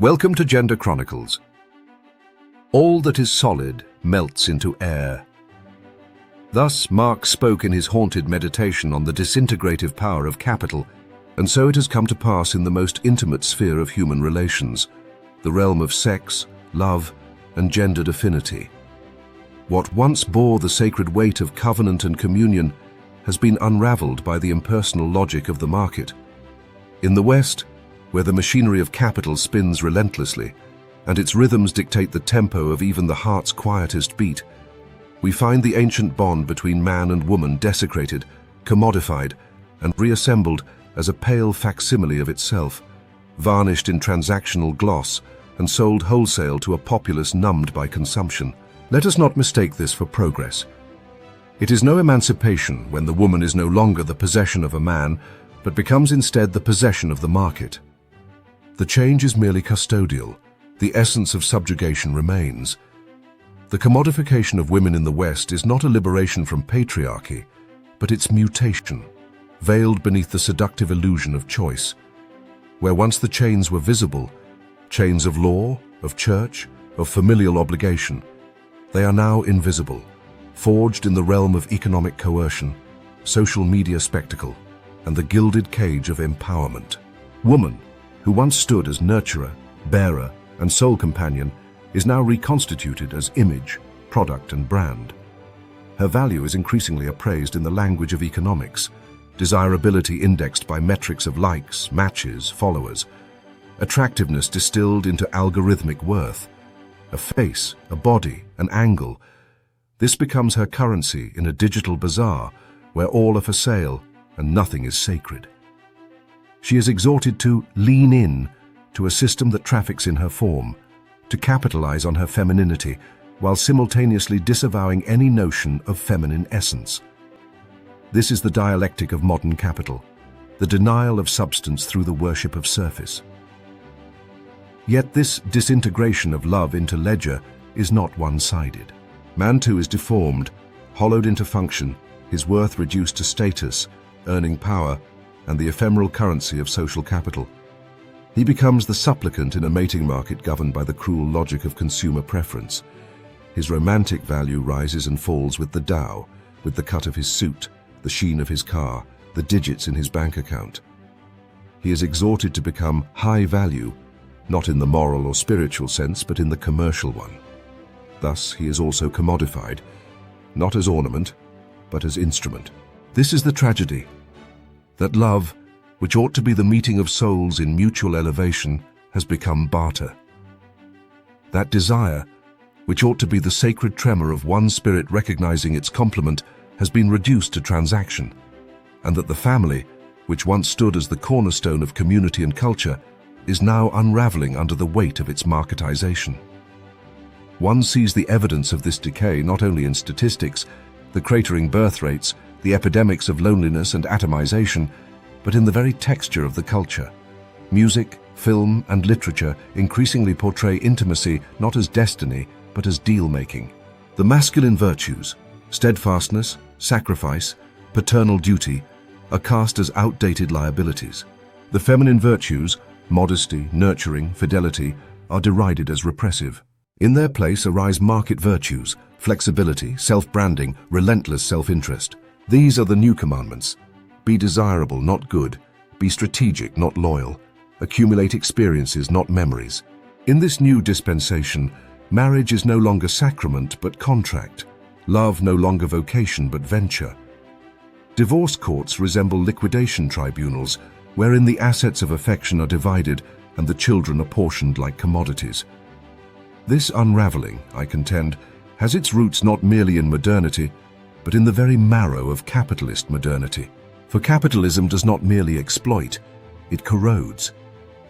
Welcome to Gender Chronicles. All that is solid melts into air. Thus, Marx spoke in his haunted meditation on the disintegrative power of capital, and so it has come to pass in the most intimate sphere of human relations, the realm of sex, love, and gendered affinity. What once bore the sacred weight of covenant and communion has been unraveled by the impersonal logic of the market. In the West, where the machinery of capital spins relentlessly, and its rhythms dictate the tempo of even the heart's quietest beat, we find the ancient bond between man and woman desecrated, commodified, and reassembled as a pale facsimile of itself, varnished in transactional gloss and sold wholesale to a populace numbed by consumption. Let us not mistake this for progress. It is no emancipation when the woman is no longer the possession of a man, but becomes instead the possession of the market. The change is merely custodial. The essence of subjugation remains. The commodification of women in the West is not a liberation from patriarchy, but its mutation, veiled beneath the seductive illusion of choice. Where once the chains were visible, chains of law, of church, of familial obligation, they are now invisible, forged in the realm of economic coercion, social media spectacle, and the gilded cage of empowerment. Woman, who once stood as nurturer, bearer, and soul companion, is now reconstituted as image, product, and brand. Her value is increasingly appraised in the language of economics, desirability indexed by metrics of likes, matches, followers, attractiveness distilled into algorithmic worth, a face, a body, an angle. This becomes her currency in a digital bazaar where all are for sale and nothing is sacred. She is exhorted to lean in to a system that traffics in her form, to capitalize on her femininity, while simultaneously disavowing any notion of feminine essence. This is the dialectic of modern capital, the denial of substance through the worship of surface. Yet this disintegration of love into ledger is not one-sided. Man too is deformed, hollowed into function, his worth reduced to status, earning power, and the ephemeral currency of social capital. He becomes the supplicant in a mating market governed by the cruel logic of consumer preference. His romantic value rises and falls with the Dow, with the cut of his suit, the sheen of his car, the digits in his bank account. He is exhorted to become high value, not in the moral or spiritual sense, but in the commercial one. Thus, he is also commodified, not as ornament, but as instrument. This is the tragedy, that love, which ought to be the meeting of souls in mutual elevation, has become barter. That desire, which ought to be the sacred tremor of one spirit recognizing its complement, has been reduced to transaction, and that the family, which once stood as the cornerstone of community and culture, is now unraveling under the weight of its marketization. One sees the evidence of this decay not only in statistics, the cratering birth rates, the epidemics of loneliness and atomization, but in the very texture of the culture. Music, film, and literature increasingly portray intimacy not as destiny, but as deal-making. The masculine virtues, steadfastness, sacrifice, paternal duty, are cast as outdated liabilities. The feminine virtues, modesty, nurturing, fidelity, are derided as repressive. In their place arise market virtues, flexibility, self-branding, relentless self-interest. These are the new commandments. Be desirable, not good. Be strategic, not loyal. Accumulate experiences, not memories. In this new dispensation, marriage is no longer sacrament, but contract. Love no longer vocation, but venture. Divorce courts resemble liquidation tribunals, wherein the assets of affection are divided and the children apportioned like commodities. This unraveling, I contend, has its roots not merely in modernity, but in the very marrow of capitalist modernity. For capitalism does not merely exploit, it corrodes.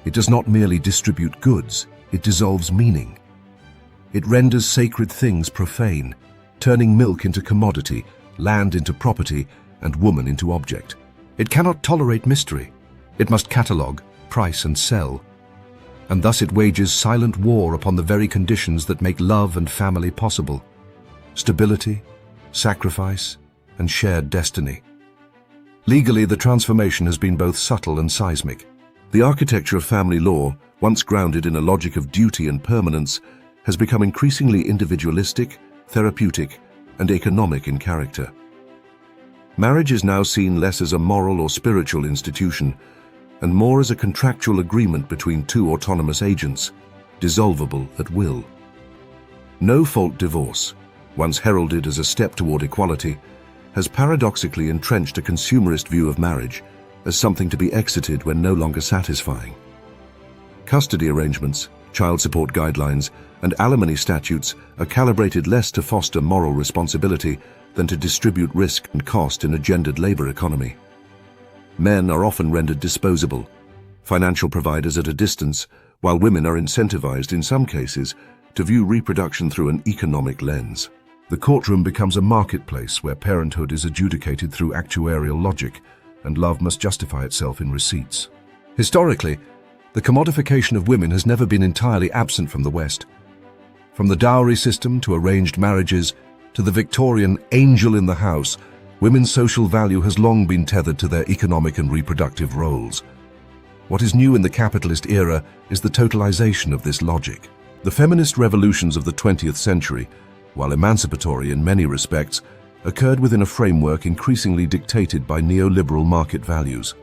It does not merely distribute goods, it dissolves meaning. It renders sacred things profane, turning milk into commodity, land into property, and woman into object. It cannot tolerate mystery. It must catalogue, price, and sell. And thus it wages silent war upon the very conditions that make love and family possible. Stability, sacrifice, and shared destiny. Legally, the transformation has been both subtle and seismic. The architecture of family law, once grounded in a logic of duty and permanence, has become increasingly individualistic, therapeutic, and economic in character. Marriage is now seen less as a moral or spiritual institution, and more as a contractual agreement between two autonomous agents, dissolvable at will. No-fault divorce, once heralded as a step toward equality, has paradoxically entrenched a consumerist view of marriage as something to be exited when no longer satisfying. Custody arrangements, child support guidelines, and alimony statutes are calibrated less to foster moral responsibility than to distribute risk and cost in a gendered labor economy. Men are often rendered disposable, financial providers at a distance, while women are incentivized in some cases to view reproduction through an economic lens. The courtroom becomes a marketplace where parenthood is adjudicated through actuarial logic, and love must justify itself in receipts. Historically, the commodification of women has never been entirely absent from the West. From the dowry system to arranged marriages to the Victorian angel in the house, women's social value has long been tethered to their economic and reproductive roles. What is new in the capitalist era is the totalization of this logic. The feminist revolutions of the 20th century, while emancipatory in many respects, occurred within a framework increasingly dictated by neoliberal market values.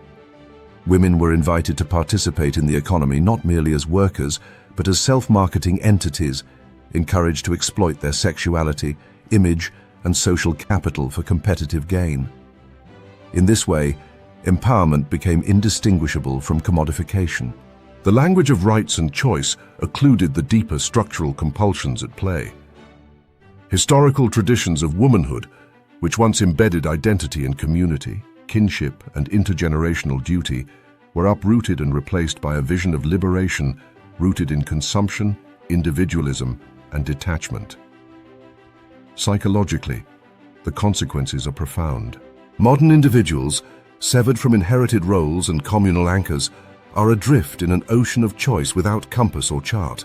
Women were invited to participate in the economy not merely as workers, but as self-marketing entities, encouraged to exploit their sexuality, image, and social capital for competitive gain. In this way, empowerment became indistinguishable from commodification. The language of rights and choice occluded the deeper structural compulsions at play. Historical traditions of womanhood, which once embedded identity in community, kinship, and intergenerational duty, were uprooted and replaced by a vision of liberation rooted in consumption, individualism, and detachment. Psychologically, the consequences are profound. Modern individuals, severed from inherited roles and communal anchors, are adrift in an ocean of choice without compass or chart.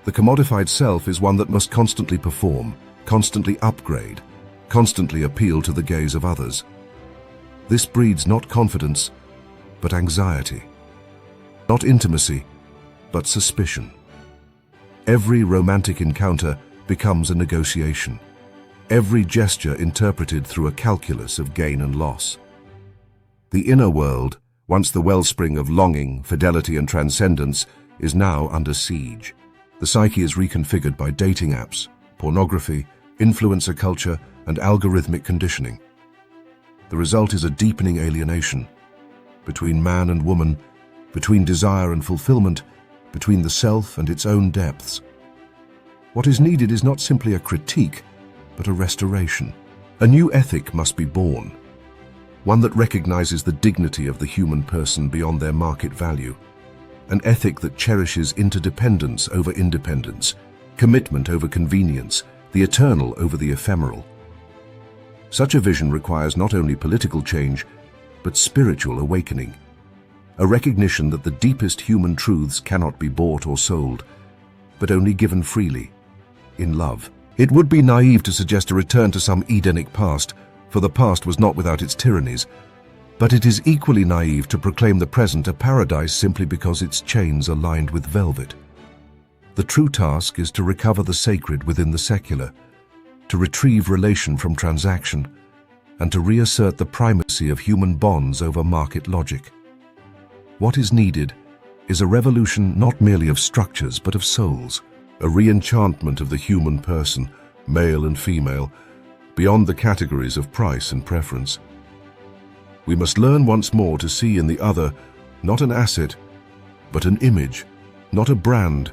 The commodified self is one that must constantly perform, constantly upgrade, constantly appeal to the gaze of others. This breeds not confidence, but anxiety. Not intimacy, but suspicion. Every romantic encounter becomes a negotiation. Every gesture interpreted through a calculus of gain and loss. The inner world, once the wellspring of longing, fidelity, and transcendence, is now under siege. The psyche is reconfigured by dating apps, pornography, influencer culture, and algorithmic conditioning. The result is a deepening alienation between man and woman, between desire and fulfillment, between the self and its own depths. What is needed is not simply a critique, but a restoration. A new ethic must be born, one that recognizes the dignity of the human person beyond their market value, an ethic that cherishes interdependence over independence, commitment over convenience, the eternal over the ephemeral. Such a vision requires not only political change, but spiritual awakening, a recognition that the deepest human truths cannot be bought or sold, but only given freely, in love. It would be naive to suggest a return to some Edenic past, for the past was not without its tyrannies, but it is equally naive to proclaim the present a paradise simply because its chains are lined with velvet. The true task is to recover the sacred within the secular, to retrieve relation from transaction, and to reassert the primacy of human bonds over market logic. What is needed is a revolution not merely of structures but of souls, a re-enchantment of the human person, male and female, beyond the categories of price and preference. We must learn once more to see in the other not an asset, but an image, not a brand,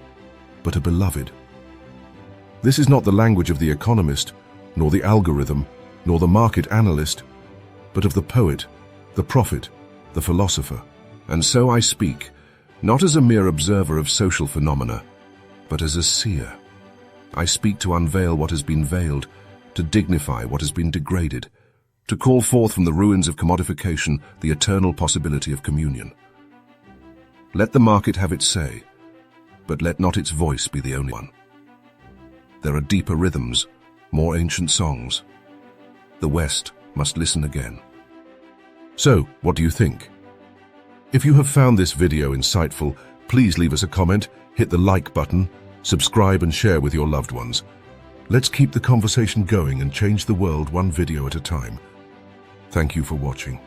but a beloved. This is not the language of the economist, nor the algorithm, nor the market analyst, but of the poet, the prophet, the philosopher. And so I speak, not as a mere observer of social phenomena, but as a seer. I speak to unveil what has been veiled, to dignify what has been degraded, to call forth from the ruins of commodification the eternal possibility of communion. Let the market have its say, but let not its voice be the only one. There are deeper rhythms, more ancient songs. The West must listen again. So, what do you think? If you have found this video insightful, Please leave us a comment, hit the like button, subscribe and share with your loved ones. Let's keep the conversation going and change the world one video at a time. Thank you for watching.